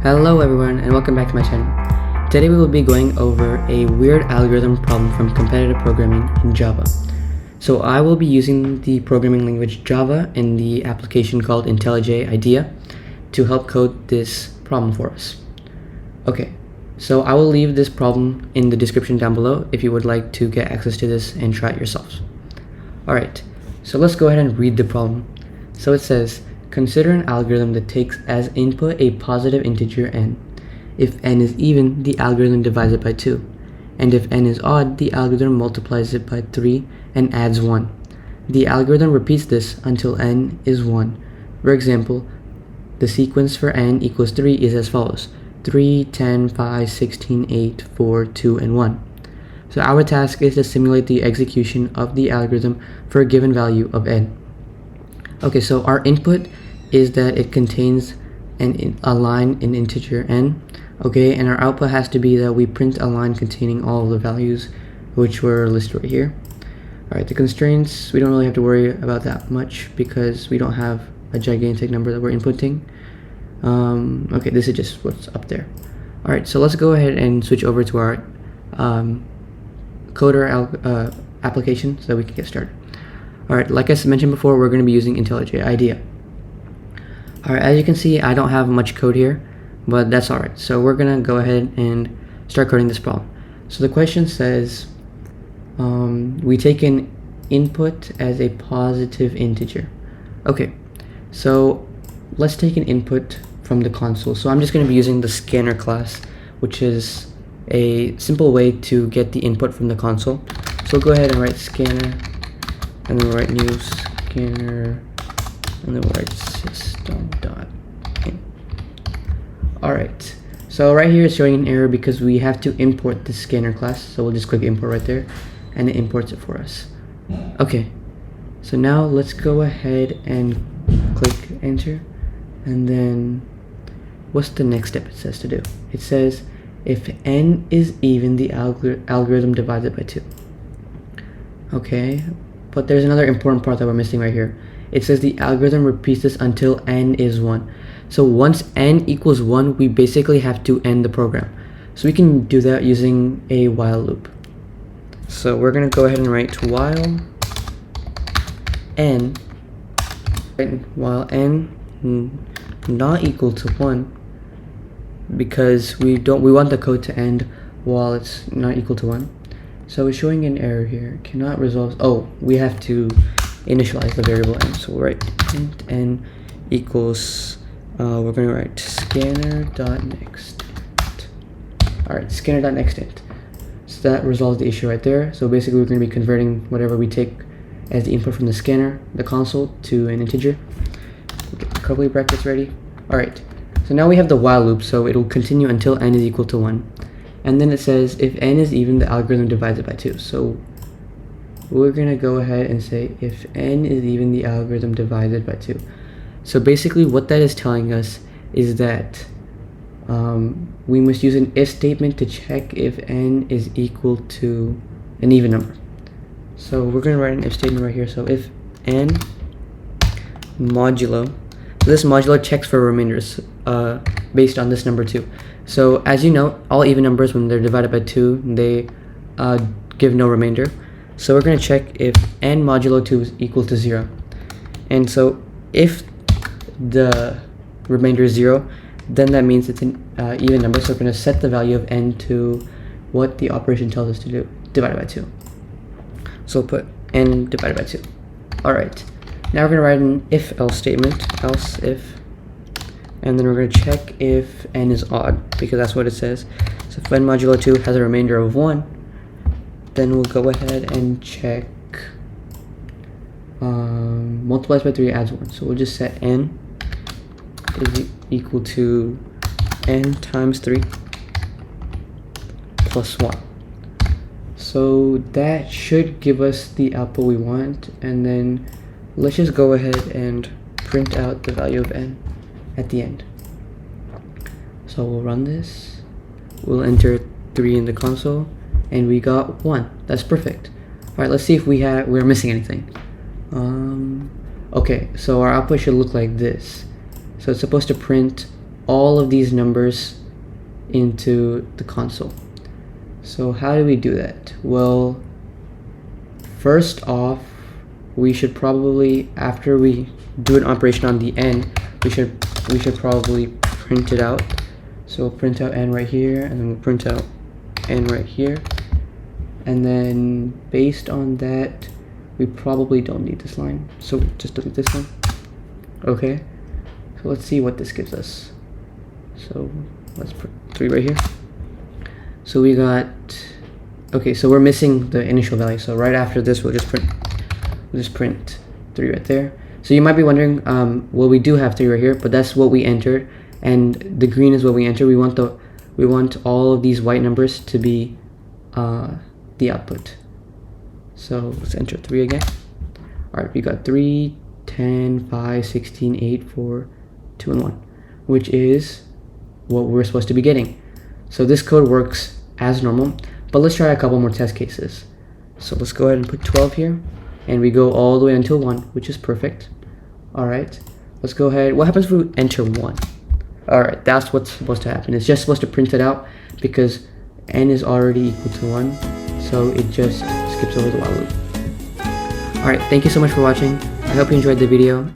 Hello everyone and welcome back to my channel. Today we will be going over a weird algorithm problem from competitive programming in Java. So I will be using the programming language Java in the application called IntelliJ IDEA to help code this problem for us. Okay, so I will leave this problem in the description down below if you would like to get access to this and try it yourselves. Alright, so let's go ahead and read the problem. So it says, consider an algorithm that takes as input a positive integer n. If n is even, the algorithm divides it by 2. And if n is odd, the algorithm multiplies it by 3 and adds 1. The algorithm repeats this until n is 1. For example, the sequence for n equals 3 is as follows: 3, 10, 5, 16, 8, 4, 2, and 1. So our task is to simulate the execution of the algorithm for a given value of n. Okay, so our input is that it contains a line in integer n, okay, and our output has to be that we print a line containing all of the values which were listed right here. Alright, the constraints, we don't really have to worry about that much because we don't have a gigantic number that we're inputting. Okay, this is just what's up there. Alright, so let's go ahead and switch over to our coder application so that we can get started. Alright, like I mentioned before, we're going to be using IntelliJ IDEA. Alright, as you can see, I don't have much code here, but that's alright. So we're going to go ahead and start coding this problem. So the question says, we take an input as a positive integer. Okay, so let's take an input from the console. So I'm just going to be using the scanner class, which is a simple way to get the input from the console. So we'll go ahead and write scanner, and then we'll write new scanner, and then we'll write system.in. Alright, so right here it's showing an error because we have to import the scanner class. So we'll just click import right there, and it imports it for us. Okay, so now let's go ahead and click enter, and then what's the next step it says to do? It says if n is even, the algorithm divides it by 2. Okay, but there's another important part that we're missing right here. It says the algorithm repeats this until n is 1. So once n equals 1, we basically have to end the program. So we can do that using a while loop. So we're going to go ahead and write while n not equal to 1, because we want the code to end while it's not equal to 1. So it's showing an error here. Cannot resolve. Oh, we have to initialize the variable n. So we'll write int n equals, we're going to write scanner.next. Alright, scanner.nextInt. So that resolves the issue right there. So basically we're going to be converting whatever we take as the input from the scanner, the console, to an integer. We'll get the curly brackets ready. Alright, so now we have the while loop, so it will continue until n is equal to 1. And then it says if n is even, the algorithm divides it by 2. So we're going to go ahead and say if n is even, the algorithm divides it by 2. So basically what that is telling us is that we must use an if statement to check if n is equal to an even number. So we're going to write an if statement right here. So if n modulo, this modulo checks for remainders based on this number 2. So as you know, all even numbers, when they're divided by 2, they give no remainder. So we're going to check if n modulo 2 is equal to 0. And so if the remainder is 0, then that means it's an even number. So we're going to set the value of n to what the operation tells us to do, divided by 2. So we'll put n divided by 2. Alright, now we're going to write an if-else statement, else if, and then we're going to check if n is odd, because that's what it says. So if n modulo 2 has a remainder of 1, then we'll go ahead and check multiplies by 3 adds 1. So we'll just set n is equal to n times 3 plus 1. So that should give us the output we want, and then let's just go ahead and print out the value of n at the end. So we'll run this, we'll enter 3 in the console, and we got 1. That's perfect. Alright, let's see if we're missing anything. Okay, so our output should look like this. So it's supposed to print all of these numbers into the console. So how do we do that? Well, first off, we should probably, after we do an operation on the n, we should probably print it out. So we'll print out n right here, and then we'll print out n right here, and then based on that, we probably don't need this line, so just delete this one. Okay, so let's see what this gives us. So let's put 3 right here. So we got, okay, so we're missing the initial value, so right after this we'll just print 3 right there. So you might be wondering, well, we do have 3 right here, but that's what we entered, and the green is what we entered. We want all of these white numbers to be the output. So let's enter 3 again. All right, we got 3, 10, 5, 16, 8, 4, 2, and 1, which is what we're supposed to be getting. So this code works as normal, but let's try a couple more test cases. So let's go ahead and put 12 here, and we go all the way until 1, which is perfect. All right, let's go ahead. What happens if we enter 1? All right, that's what's supposed to happen. It's just supposed to print it out because n is already equal to 1, so it just skips over the while loop. All right, thank you so much for watching. I hope you enjoyed the video.